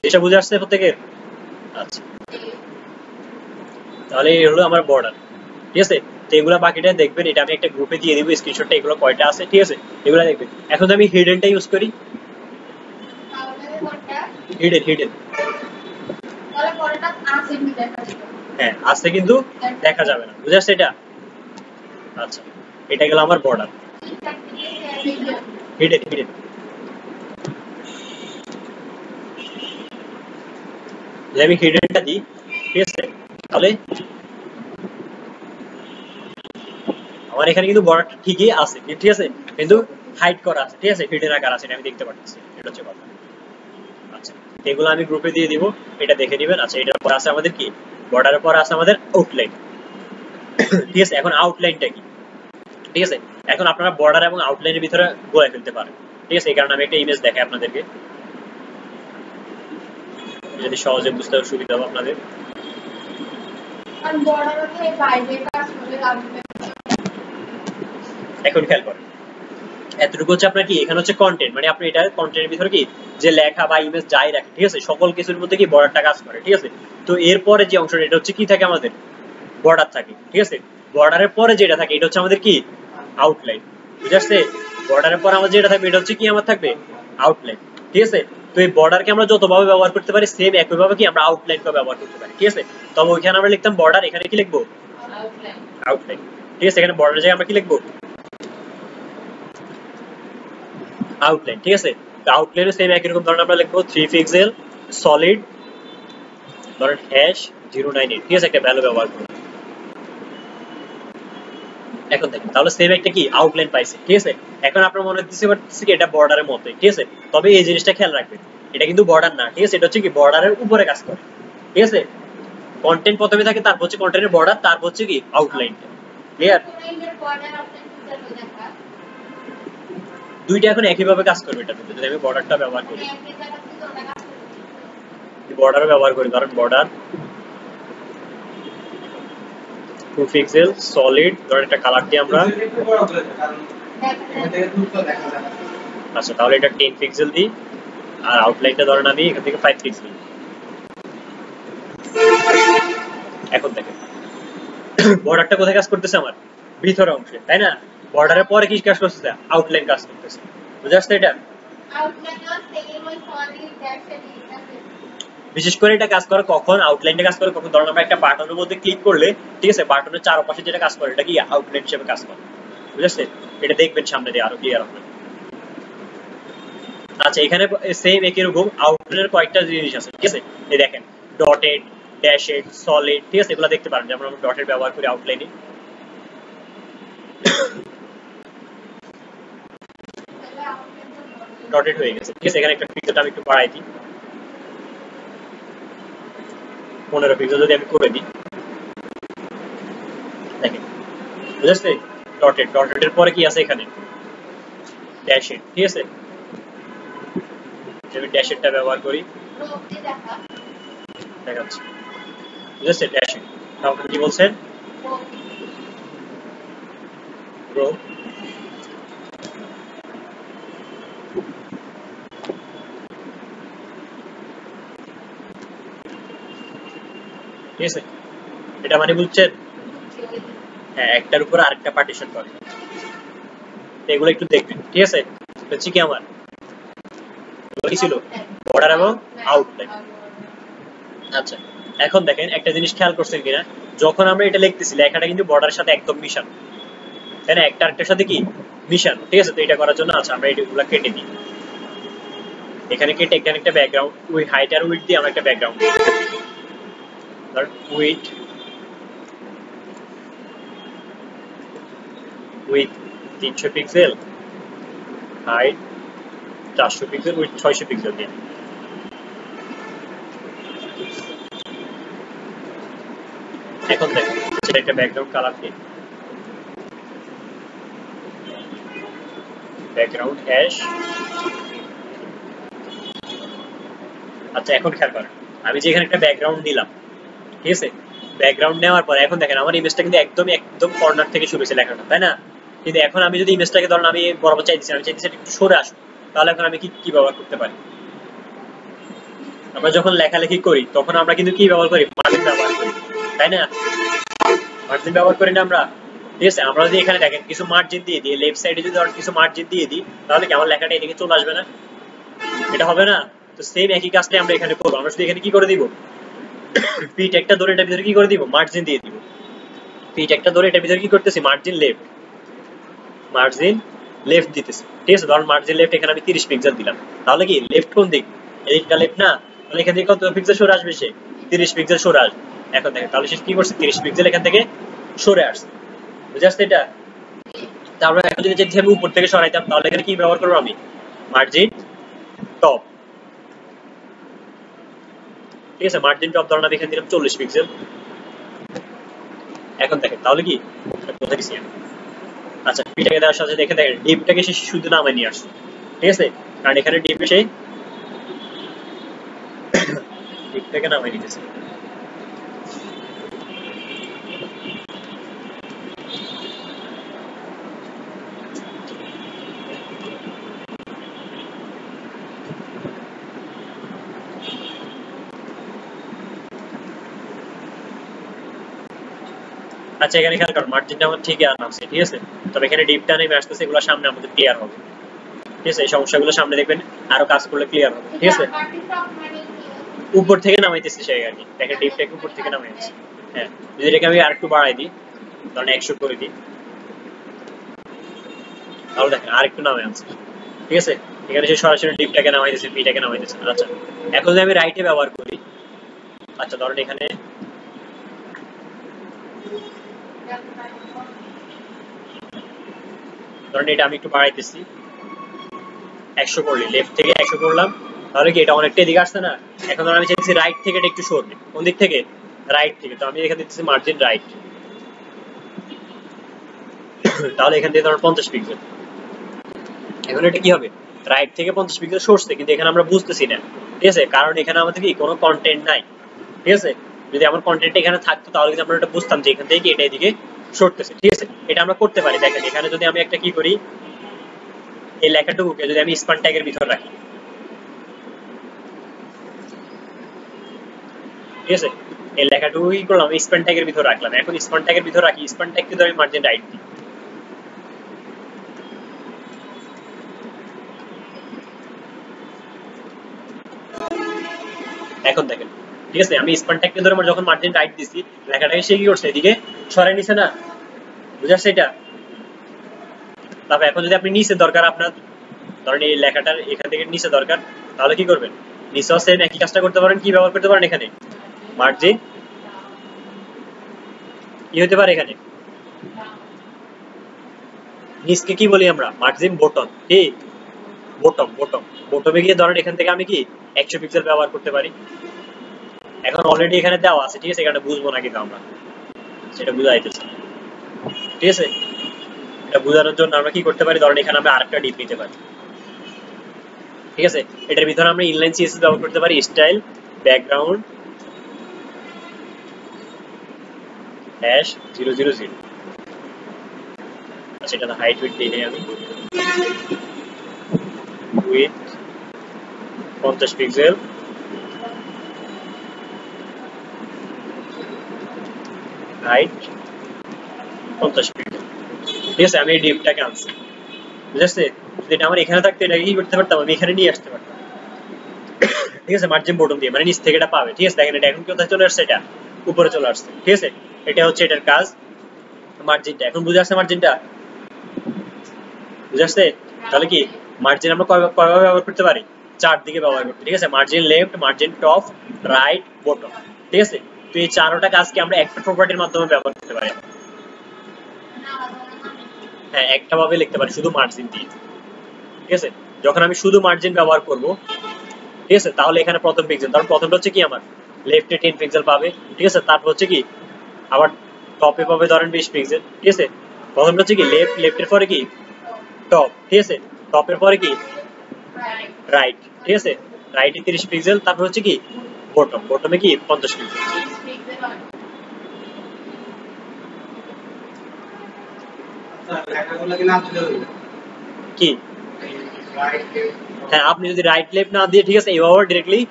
এটা বুঝে আসছে প্রত্যেকের? আচ্ছা, তাহলে এই হলো আমার বর্ডার, ঠিক আছে। তো এগুলা বাকিটা দেখবেন, এটা আমি একটা গ্রুপে দিয়ে দিব স্ক্রিনশটটা, এগুলো কয়টা আছে, ঠিক আছে, এগুলো দেখবেন। এখন আমি হিডেনটা ইউজ করি, হিডেন হিডেন হ্যাঁ আছে, কিন্তু দেখা যাবে না, বুঝে আসছে এটা? আচ্ছা, এটা গেল আমার বর্ডার, হিডেন হিডেন। আমি হিডেনটা দিই, ঠিক আছে, তাহলে আমার এখানে কিন্তু বর্ডারটা ঠিকই আছে, ঠিক আছে, কিন্তু হাইড করা আছে, ঠিক আছে, হিডেন আকার আছে, এটা আমি দেখতে পাচ্ছি, এটা হচ্ছে কথা। আচ্ছা, এগুলো আমি গ্রুপে দিয়ে দিব, এটা দেখে নেবেন। আচ্ছা, এটার পর আছে আমাদের কি, বর্ডারের পর আছে আমাদের আউটলাইন, ঠিক আছে। এখন আউটলাইনটা কি, ঠিক আছে, এখন আপনারা বর্ডার এবং আউটলাইনের ভিতরে গোয়া ফেলতে পারেন, ঠিক আছে। এই কারণে আমি একটা ইমেজ দেখাই আপনাদেরকে, যদি সহজে বুঝতে সুবিধা হবে আপনাদের। এখন খেয়াল করেন, এতটুকু হচ্ছে আপনার কি, এখানে হচ্ছে কন্টেন্ট, মানে আপনি এটা কন্টেন্টের ভিতরে কি যে লেখা বা ইমেজ যাই রাখেন, ঠিক আছে, সকল কিছুর মধ্যে কি বর্ডারটা কাজ করে, ঠিক আছে। তো এরপরে যে অংশটা, এটা হচ্ছে কি থাকে আমাদের, বর্ডার থাকে, ঠিক আছে। বর্ডারের পরে যেটা থাকে এটা হচ্ছে আমাদের কি, আউটলাইন, বুঝে আসছে? বর্ডারের পরে আমাদের যেটা থাকবে এটা হচ্ছে কি, আমার থাকবে আউটলাইন, ঠিক আছে। তো এই বর্ডারকে আমরা যতভাবে ব্যবহার করতে পারি, সেম একইভাবে কি আমরা আউটলাইনকে ব্যবহার করতে পারি, ঠিক আছে। তবে ওইখানে আমরা লিখতাম বর্ডার, এখানে কি লিখবো, আউটলাইন, ঠিক আছে। এখানে বর্ডারের জায়গায় আমরা কি লিখবো, আউটলাইন, ঠিক আছে। তো আউটলাইনে সেম একই রকম ধরনের আমরা লিখবো 3 পিক্সেল সলিড, ধরেন #098, ঠিক আছে, একটা ভ্যালু ব্যবহার করব। এখন দেখেন, তাহলে সেম একটা কি আউটলাইন পাইছে, ঠিক আছে। এখন আপনার মনে হচ্ছে কি এটা বর্ডারের মতোই, ঠিক আছে। তবে এই জিনিসটা খেয়াল রাখবেন, এটা কিন্তু বর্ডার না, ঠিক আছে, এটা হচ্ছে কি বর্ডারের উপরে কাজ করে, ঠিক আছে। কন্টেন্ট প্রথমে থাকে, তারপর হচ্ছে কন্টেন্টের বর্ডার, তারপর হচ্ছে কি আউটলাইনটা, ক্লিয়ার? দুইটা এখন একইভাবে কাজ করবে, এটা যদি আমি বর্ডারটা ব্যবহার করি, বর্ডারও ব্যবহার করি, ধরেন বর্ডার 2 পিক্সেল সলিড, ধরেন একটা কালার দিয়ে আমরা, আচ্ছা, তাহলে এটা 10 পিক্সেল দিই, আর আউটলাইনটা ধরেন আমি এখান থেকে 5 পিক্সেল। এখন দেখেন বর্ডারটা কোথায় কাজ করতেছে, আমার ভিতরের অংশে, তাই না? বর্ডারের পরে কি কাজ করতেছে, আউটলাইন কাজ করতেছে, বুঝে আসছে এটা? বিশেষ করে এটা কাজ করে কখন, আউটলাইনটা কাজ করে কখন, ধরুন আমরা একটা বাটনের মধ্যে ক্লিক করলে, ঠিক আছে, বাটনের চারপাশে যেটা কাজ করে এটা কি আউটলাইন হিসেবে কাজ করে, বুঝেছে? এটা দেখবেন সামনে দিয়ে আরো ক্লিয়ার হবে। আচ্ছা, এখানে সেম একই রকম আউটলাইনের কয়েকটা জিনিস আছে, ঠিক আছে। এই দেখেন ডটেড, ড্যাশেড, সলিড, ঠিক আছে, এগুলো দেখতে পারেন, যেমন আমরা ডটেড ব্যবহার করি আউটলাইনে, ডটেড হয়ে গেছে, ঠিক আছে। এখানে একটা পিক্সেলটা আমি একটু বাড়াই দিই, 15 পিক্সেল যদি আমি করে দিই, দেখেন বুঝেছে, ডটেড, ডটেডের পরে কি আছে এখানে, ড্যাশেড, ঠিক আছে। আমি ড্যাশেডটা ব্যবহার করি, দেখাচ্ছি, বুঝেছে, ড্যাশেড। তাহলে কি বলছেন, রো, ঠিক আছে, এটা মানে বুঝছেন? হ্যাঁ, একটার উপর আরেকটা পার্টিশন করে, এগুলো একটু দেখবেন, ঠিক আছে। হচ্ছে কি আমার কি ছিল, বর্ডার এবং আউটলাইন। আচ্ছা, এখন দেখেন একটা জিনিস খেয়াল করছেন কিনা, যখন আমরা এটা লিখতেছি লেখাটা কিন্তু বর্ডারের সাথে একদম মিশানো, তাই না, একটা আরেকটার সাথে কি মিশানো, ঠিক আছে। তো এটা করার জন্য আচ্ছা আমরা এগুলো কেটে দিই, এখানে কেটে এখানে একটা ব্যাকগ্রাউন্ড, ওই হাইট আর উইডথ দিয়ে আমরা একটা ব্যাকগ্রাউন্ড দিই, ধর width, with 300 pixel, height 400 pixel, with 600 pixel দিয়ে। এখন দেখেন সেটা একটা ব্যাকগ্রাউন্ড কালার দিয়ে, ব্যাকগ্রাউন্ড হ্যাশ। আচ্ছা, এখন খেয়াল করেন, আমি যে এখানে একটা ব্যাকগ্রাউন্ড দিলাম, ঠিক আছে, ব্যাকগ্রাউন্ড নেওয়ার পর এখন দেখেন আমার ইমেজটা কিন্তু একদম একদম কর্নার থেকে শুরু হয়েছে লেখাটা, তাই না? কিন্তু এখন আমি যদি ইমেজটাকে ধরুন আমি বরাবর চাইতেছি, আমি চাইতেছি একটু সরে আসুন, তাহলে এখন আমি কি কি ব্যবহার করতে পারি, আমরা যখন লেখালেখি করি তখন আমরা কিন্তু কি ব্যবহার করি, মার্জিন ব্যবহার করি, তাই না? মার্জিন ব্যবহার করি না আমরা? ঠিক আছে, আমরা যদি এখানে দেখেন কিছু মার্জিন দিয়ে দিই, লেফট সাইডে যদি ধরেন কিছু মার্জিন দিয়ে দিই, তাহলে কি আমার লেখাটা এদিকে চলে আসবে না? এটা হবে না? তো সেম একই কাজটাই আমরা এখানে করবো। আমরা শুধু এখানে কি করে দিব, পি ট্যাগটা ধরে এটার ভিতরে কি করে দিব, মার্জিন দিয়ে দিব। পি ট্যাগটা ধরে এটার ভিতরে কি করতেছি, মার্জিন লেফট, মার্জিন লেফট দিতেছি। ঠিক আছে, ধরুন মার্জিন লেফট এখানে আমি 30 পিক্সেল দিলাম। তাহলে কি লেফট কোন দিক, এদিকটা লেফট না? তাহলে এখান থেকে কত পিক্সেল সরে আসবে, সে 30 পিক্সেল সরে আসবে। এখন দেখেন তাহলে সে কি করছে, 30 পিক্সেল এখান থেকে সরে আসছে, বুঝে আসছে এটা? তারপরে এখন যদি আমি উপর থেকে সরাইতাম, তাহলে এখানে কি ব্যবহার করবো আমি, মার্জিন টপ। ঠিক আছে, মার্জিন টপ ধরুন আমি এখানে দিলাম 40 পিক্সেল। এখন দেখেন তাহলে কি কোথায় গেছি আমি, আচ্ছা পিটাকে দেওয়ার সাথে দেখে দেখেন ডিপটাকে সে শুধু নামায় নিয়ে আসছে। ঠিক আছে, কারণ এখানে ডিপে সে ডিপটাকে নামায় নিতেছে। আচ্ছা এখানে খেয়াল করুন, মার্জিনটা আমার ঠিকই নামছে, ঠিক আছে, তবে এখানে ডিপটা নেমে আসতেছে, এগুলো সামনে আমাদের ক্লিয়ার হবে। ঠিক আছে, এই সমস্যাগুলো সামনে দেখবেন আরো কাজ করলে ক্লিয়ার হবে। ঠিক আছে, উপর থেকে নামাইতেছে সে আর কি, দেখেন ডিপটাকে উপর থেকে নামাইতেছে। হ্যাঁ, যদি এটাকে আমি আরেকটু বাড়াই দিই, ধরেন 100 করে দিই, তাহলে দেখেন আরেকটু নামে আনছে। ঠিক আছে, এখানে সে সরাসরি ডিপটাকে নামাইতেছে, পিটাকে নামাইতেছে। আচ্ছা এখন যদি আমি রাইটে ব্যবহার করি, আচ্ছা ধরেন এখানে ধরেন এটা আমি একটু বাড়াইতেছি, 100 করলি, লেফট থেকে 100 করলাম, তাহলে কি এটা অনেকটা এদিকে আসছে না? এখন ধর আমি চাইছি রাইট থেকে এটা একটু সরবে, কোন দিক থেকে, রাইট থেকে, তো আমি এখানে দিচ্ছি মার্জিন রাইট। তাহলে এখান থেকে ধর 50 পিক্সেল, এখন এটা কি হবে, রাইট থেকে 50 পিক্সেল সরছে, কিন্তু এখানে আমরা বুঝতেছি না। ঠিক আছে, কারণ এখানে আমাদের কি কোনো কন্টেন্ট নাই। ঠিক আছে, যদি আমার কন্টেন্ট এখানে থাকতো তাহলে কিন্তু আমরা এটা বুঝতাম যে এখান থেকে এটা এদিকে সরতেছে। ঠিক আছে, এটা আমরা করতে পারি। দেখেন এখানে যদি আমি একটা কি করি, এই লেখাটুকুকে যদি আমি স্প্যান ট্যাগের ভিতর রাখি, ঠিক আছে, এই লেখাটুকু কি করলাম, স্প্যান ট্যাগের ভিতর রাখলাম। এখন স্প্যান ট্যাগের ভিতর রাখি, স্প্যান ট্যাগ কিন্তু আমি মার্জিন রাইট দিই। এখন দেখেন, ঠিক আছে, আমি স্প্যান ট্যাগকে ধরে যখন মার্জিন রাইট দিছি, লেখাটাকে সে কি করছে, এদিকে সরাই নিছে না? বুঝাচ্ছে এটা? তারপর এখন যদি আপনি নিচে দরকার আপনার, ধরেন এই লেখাটার এখান থেকে নিচে দরকার, তাহলে কি করবেন, নিচেও সেম একই কাজটা করতে পারেন। কি ব্যবহার করতে পারেন এখানে, মার্জিন কি হতে পারে এখানে, নিচকে কি বলি আমরা, মার্জিন বটম। কি বটম, বটম, বটমে গিয়ে ধরেন এখান থেকে আমি কি 100 পিক্সেল ব্যবহার করতে পারি। এখন অলরেডি এখানে দেওয়া আছে, ঠিক আছে, এখানে বুঝবো না কিন্তু আমরা, সেটা বুঝাইতেছি। ঠিক আছে, এটা বোঝানোর জন্য আমরা কি করতে পারি, ধরেন এখানে আমরা আরেকটা ডিপ নিতে পারি। ঠিক আছে, এটার ভিতরে আমরা ইনলাইন সিএসএস ব্যবহার করতে পারি, স্টাইল ব্যাকগ্রাউন্ড হ্যাশ 000। আচ্ছা এটা হাইট উইথ দিই আমি, উইথ 50 পিক্সেল, হাইট 50 পিক্সেল। ঠিক আছে, আমি এই ডিপটাকে আনছি, বুঝেছে? যদি এটা আমার এখানে থাকতো, এটা কি করতে পারতাম, আমি এখানে নিয়ে আসতে পারতাম। ঠিক আছে, মার্জিন বটম দিয়ে, মানে নিচ থেকে এটা পাবে। ঠিক আছে, দেখেন এটা এখন কোথায় চলে আসছে, এটা উপরে চলে আসছে। ঠিক আছে, এটা হচ্ছে এটার কাজ, মার্জিনটা। এখন বুঝে আসছে মার্জিনটা, বুঝে আসছে? তাহলে কি মার্জিন আমরা কয়ভাবে ব্যবহার করতে পারি, 4 দিকে ব্যবহার করতে। ঠিক আছে, margin left, margin top, right, bottom. ঠিক আছে, তো এই 4টা কাজকে আমরা একটা প্রপার্টির মাধ্যমে ব্যবহার করতে পারি। হ্যাঁ, একটা ভাবে লিখতে পারি শুধু মার্জিন দিয়ে। ঠিক আছে, যখন আমি শুধু মার্জিন ব্যবহার করব, ঠিক আছে, তাহলে এখানে প্রথম পিক্সেল, ধরুন প্রথমটা হচ্ছে কি আমার লেফটে 10 পিক্সেল পাবে। ঠিক আছে, তারপর হচ্ছে কি আবার টপে পাবে ধরেন 20 পিক্সেল। ঠিক আছে, প্রথমটা হচ্ছে কি লেফটের পরে কি টপ। ঠিক আছে, টপের পরে কি রাইট। ঠিক আছে, রাইটে 30 পিক্সেল, তারপর হচ্ছে কি বটম, বটমে কি 50 পিক্সেল। কি হ্যাঁ, আপনি যদি রাইট লেফট না দিয়ে, ঠিক আছে, এইভাবে ডিরেক্টলি